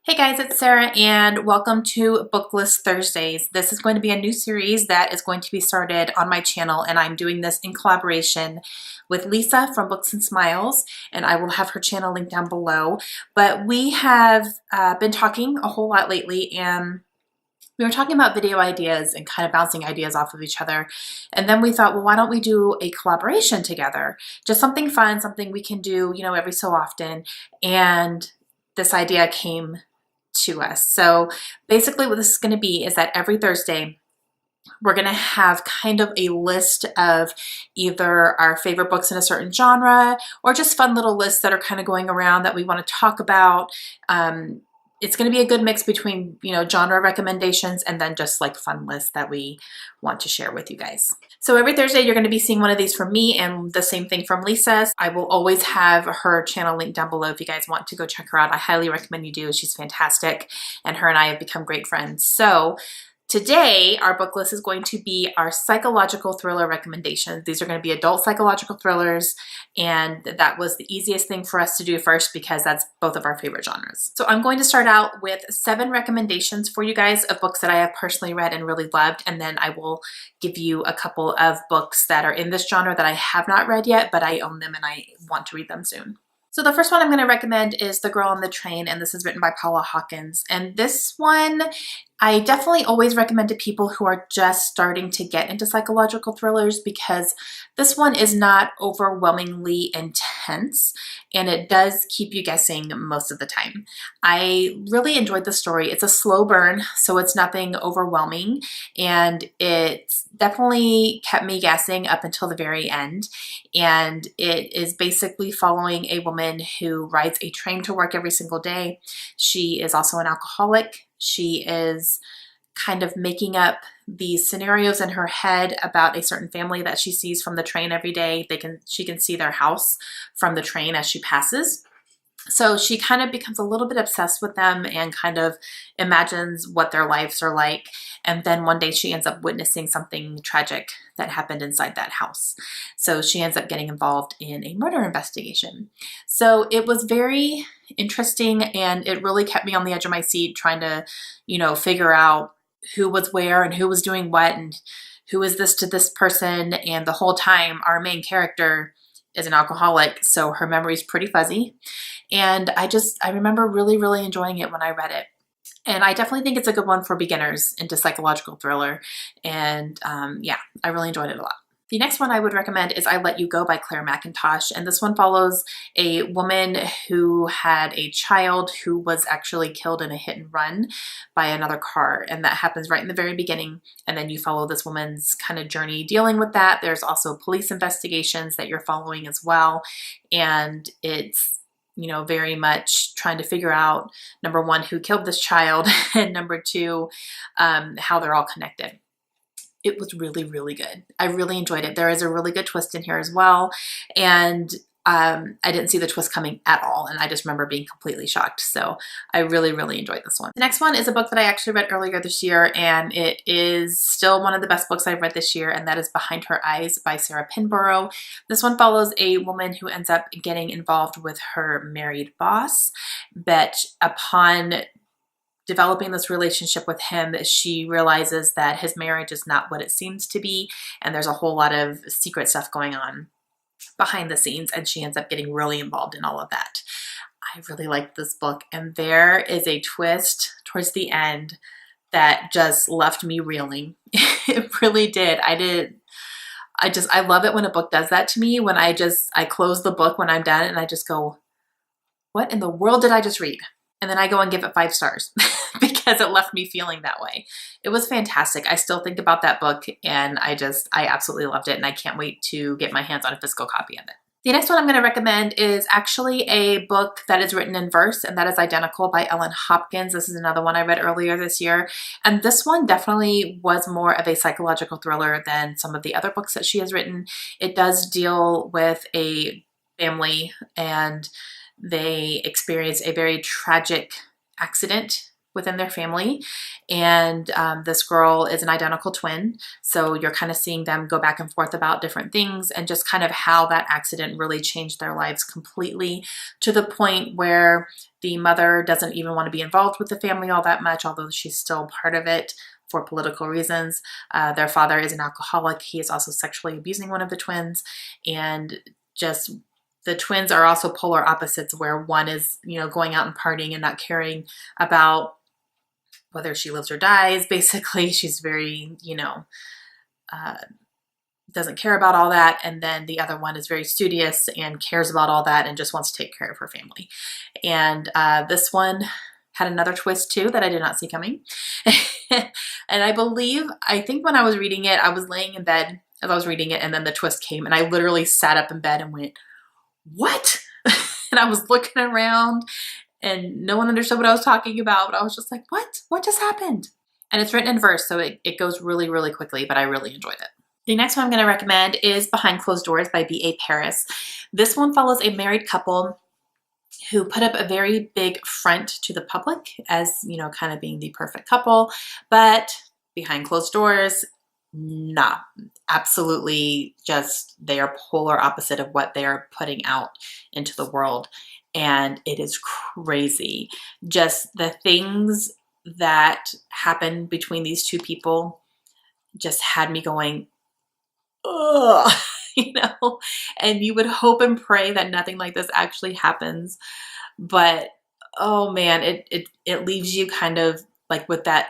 Hey guys, it's Sarah and welcome to Booklist Thursdays. This is going to be a new series that is going to be started on my channel, and I'm doing this in collaboration with Lisa from Books and Smiles, and I will have her channel linked down below. But we have been talking a whole lot lately, and we were talking about video ideas and kind of bouncing ideas off of each other. And then we thought, well, why don't we do a collaboration together? Just something fun, something we can do, every so often. And this idea came to us. So basically what this is going to be is that every Thursday we're going to have kind of a list of either our favorite books in a certain genre or just fun little lists that are kind of going around that we want to talk about. It's going to be a good mix between, genre recommendations and then just like fun lists that we want to share with you guys. So every Thursday, you're going to be seeing one of these from me and the same thing from Lisa. I will always have her channel linked down below if you guys want to go check her out. I highly recommend you do. She's fantastic, and her and I have become great friends. So today, our book list is going to be our psychological thriller recommendations. These are going to be adult psychological thrillers, and that was the easiest thing for us to do first because that's both of our favorite genres. So I'm going to start out with 7 recommendations for you guys of books that I have personally read and really loved, and then I will give you a couple of books that are in this genre that I have not read yet, but I own them and I want to read them soon. So the first one I'm going to recommend is The Girl on the Train, and this is written by Paula Hawkins. And this one I definitely always recommend to people who are just starting to get into psychological thrillers because this one is not overwhelmingly intense and it does keep you guessing most of the time. I really enjoyed the story. It's a slow burn, so it's nothing overwhelming, and it's definitely kept me guessing up until the very end. And it is basically following a woman who rides a train to work every single day. She is also an alcoholic. She is kind of making up these scenarios in her head about a certain family that she sees from the train every day. She can see their house from the train as she passes. So she kind of becomes a little bit obsessed with them and kind of imagines what their lives are like. And then one day she ends up witnessing something tragic that happened inside that house. So she ends up getting involved in a murder investigation. So it was very interesting, and it really kept me on the edge of my seat trying to, figure out who was where and who was doing what and who is this to this person. And the whole time our main character is an alcoholic, so her memory's pretty fuzzy. And I remember really, really enjoying it when I read it. And I definitely think it's a good one for beginners into psychological thriller. And yeah, I really enjoyed it a lot. The next one I would recommend is I Let You Go by Claire McIntosh. And this one follows a woman who had a child who was actually killed in a hit and run by another car. And that happens right in the very beginning. And then you follow this woman's kind of journey dealing with that. There's also police investigations that you're following as well. And it's very much trying to figure out, number one, who killed this child, and number two, how they're all connected. It was really, really good. I really enjoyed it. There is a really good twist in here as well. And I didn't see the twist coming at all. And I just remember being completely shocked. So I really, really enjoyed this one. The next one is a book that I actually read earlier this year, and it is still one of the best books I've read this year, and that is Behind Her Eyes by Sarah Pinborough. This one follows a woman who ends up getting involved with her married boss, but upon developing this relationship with him, she realizes that his marriage is not what it seems to be, and there's a whole lot of secret stuff going on behind the scenes, and she ends up getting really involved in all of that. I really liked this book, and there is a twist towards the end that just left me reeling. It really did. I love it when a book does that to me, when I close the book when I'm done and I just go, what in the world did I just read? And then I go and give it 5 stars because it left me feeling that way. It was fantastic. I still think about that book, and I absolutely loved it, and I can't wait to get my hands on a physical copy of it. The next one I'm going to recommend is actually a book that is written in verse, and that is Identical by Ellen Hopkins. This is another one I read earlier this year, and this one definitely was more of a psychological thriller than some of the other books that she has written. It does deal with a family, and they experience a very tragic accident within their family. And this girl is an identical twin. So you're kind of seeing them go back and forth about different things and just kind of how that accident really changed their lives completely, to the point where the mother doesn't even want to be involved with the family all that much, although she's still part of it for political reasons. Their father is an alcoholic. He is also sexually abusing one of the twins. And just the twins are also polar opposites, where one is, you know, going out and partying and not caring about whether she lives or dies. Basically, she's very, you know, doesn't care about all that. And then the other one is very studious and cares about all that and just wants to take care of her family. And this one had another twist too that I did not see coming. And I think when I was reading it, I was laying in bed as I was reading it, and then the twist came, and I literally sat up in bed and went, what? And I was looking around and no one understood what I was talking about, but I was just like, what? What just happened? And it's written in verse, so it goes really, really quickly, but I really enjoyed it. The next one I'm going to recommend is Behind Closed Doors by B.A. Paris. This one follows a married couple who put up a very big front to the public as, you know, kind of being the perfect couple, but behind closed doors, nah, absolutely just they are polar opposite of what they are putting out into the world. And it is crazy. Just the things that happen between these two people just had me going, ugh, you know, and you would hope and pray that nothing like this actually happens. But oh man, it leaves you kind of like with that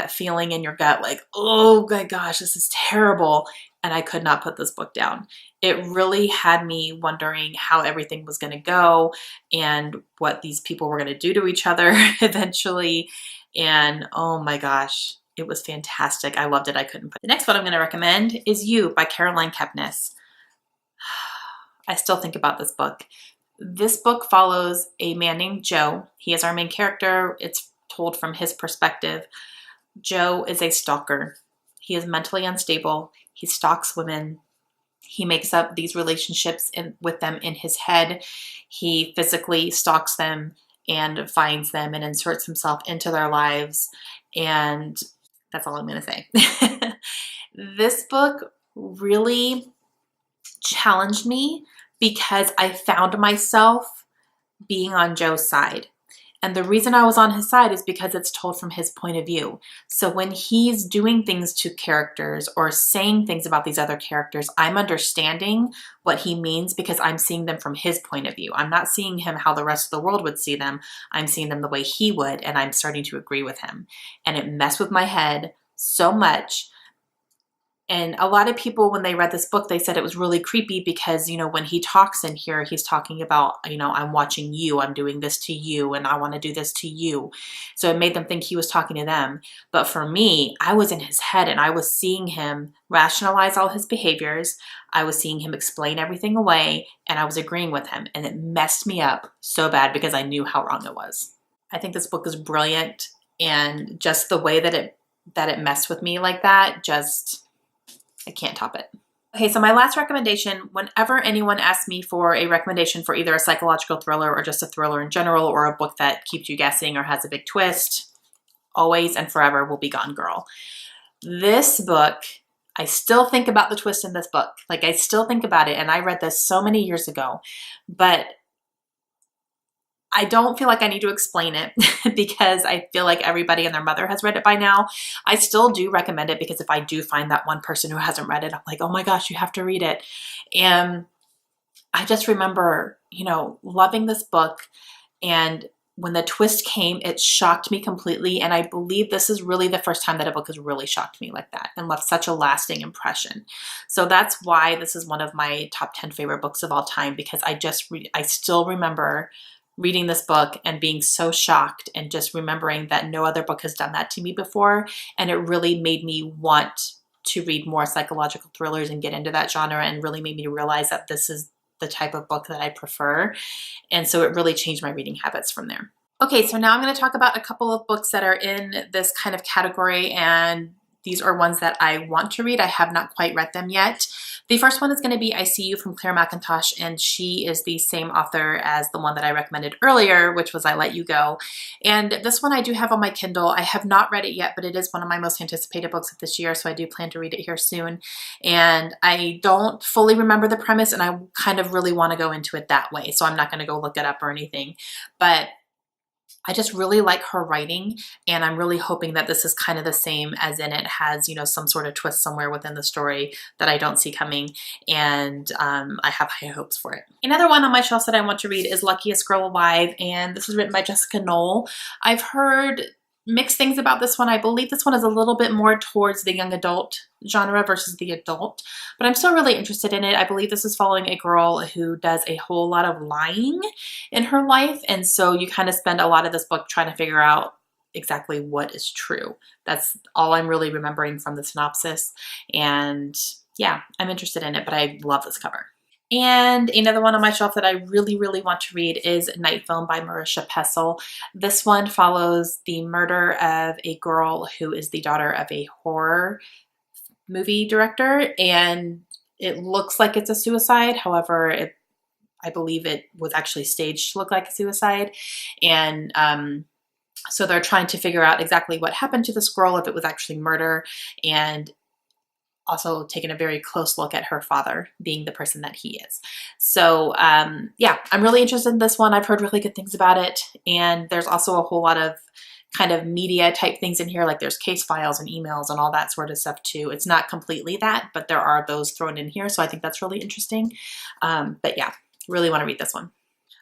feeling in your gut, like, oh my gosh, this is terrible. And I could not put this book down. It really had me wondering how everything was going to go and what these people were going to do to each other eventually. And oh my gosh, it was fantastic. I loved it. I couldn't put. The next one I'm going to recommend is You by Caroline Kepnes. I still think about this book. This book follows a man named Joe. He is our main character. It's told from his perspective. Joe is a stalker. He is mentally unstable. He stalks women. He makes up these relationships with them in his head. He physically stalks them and finds them and inserts himself into their lives. And that's all I'm going to say. This book really challenged me because I found myself being on Joe's side. And the reason I was on his side is because it's told from his point of view. So when he's doing things to characters or saying things about these other characters, I'm understanding what he means because I'm seeing them from his point of view. I'm not seeing him how the rest of the world would see them. I'm seeing them the way he would, and I'm starting to agree with him. And it messed with my head so much. And a lot of people, when they read this book, they said it was really creepy because, you know, when he talks in here, he's talking about, you know, I'm watching you, I'm doing this to you, and I want to do this to you. So it made them think he was talking to them. But for me, I was in his head and I was seeing him rationalize all his behaviors. I was seeing him explain everything away, and I was agreeing with him. And it messed me up so bad because I knew how wrong it was. I think this book is brilliant, and just the way that it messed with me like that, I can't top it. Okay, so my last recommendation, whenever anyone asks me for a recommendation for either a psychological thriller or just a thriller in general, or a book that keeps you guessing or has a big twist, always and forever will be Gone Girl. This book, I still think about the twist in this book. Like, I still think about it, and I read this so many years ago, but I don't feel like I need to explain it because I feel like everybody and their mother has read it by now. I still do recommend it because if I do find that one person who hasn't read it, I'm like, oh my gosh, you have to read it. And I just remember, you know, loving this book. And when the twist came, it shocked me completely. And I believe this is really the first time that a book has really shocked me like that and left such a lasting impression. So that's why this is one of my top 10 favorite books of all time, because I still remember reading this book and being so shocked and just remembering that no other book has done that to me before. And it really made me want to read more psychological thrillers and get into that genre, and really made me realize that this is the type of book that I prefer. And so it really changed my reading habits from there. Okay, so now I'm going to talk about a couple of books that are in this kind of category and these are ones that I want to read. I have not quite read them yet. The first one is going to be I See You from Claire McIntosh, and she is the same author as the one that I recommended earlier, which was I Let You Go. And this one I do have on my Kindle. I have not read it yet, but it is one of my most anticipated books of this year, so I do plan to read it here soon. And I don't fully remember the premise, and I kind of really want to go into it that way, so I'm not going to go look it up or anything. But I just really like her writing, and I'm really hoping that this is kind of the same, as in it has, you know, some sort of twist somewhere within the story that I don't see coming, and I have high hopes for it. Another one on my shelf that I want to read is Luckiest Girl Alive, and this is written by Jessica Knoll. I've heard mixed things about this one. I believe this one is a little bit more towards the young adult genre versus the adult, but I'm still really interested in it. I believe this is following a girl who does a whole lot of lying in her life, and so you kind of spend a lot of this book trying to figure out exactly what is true. That's all I'm really remembering from the synopsis, and yeah, I'm interested in it, but I love this cover. And another one on my shelf that I really, really want to read is Night Film by Marisha Pessel. This one follows the murder of a girl who is the daughter of a horror movie director, and it looks like it's a suicide. However, I believe it was actually staged to look like a suicide. And so they're trying to figure out exactly what happened to this girl, if it was actually murder, and also taken a very close look at her father being the person that he is. So yeah, I'm really interested in this one. I've heard really good things about it. And there's also a whole lot of kind of media type things in here, like there's case files and emails and all that sort of stuff too. It's not completely that, but there are those thrown in here. So I think that's really interesting. But yeah, really want to read this one.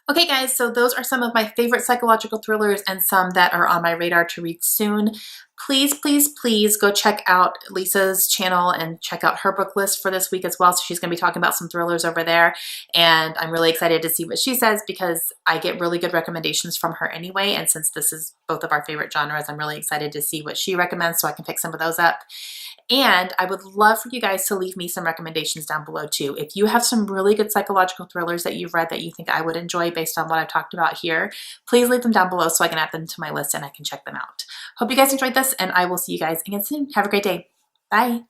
Okay guys, so those are some of my favorite psychological thrillers and some that are on my radar to read soon. Please, please, please go check out Lisa's channel and check out her book list for this week as well. So she's going to be talking about some thrillers over there. And I'm really excited to see what she says because I get really good recommendations from her anyway. And since this is both of our favorite genres, I'm really excited to see what she recommends so I can pick some of those up. And I would love for you guys to leave me some recommendations down below too. If you have some really good psychological thrillers that you've read that you think I would enjoy based on what I've talked about here, please leave them down below so I can add them to my list and I can check them out. Hope you guys enjoyed this, and I will see you guys again soon. Have a great day. Bye.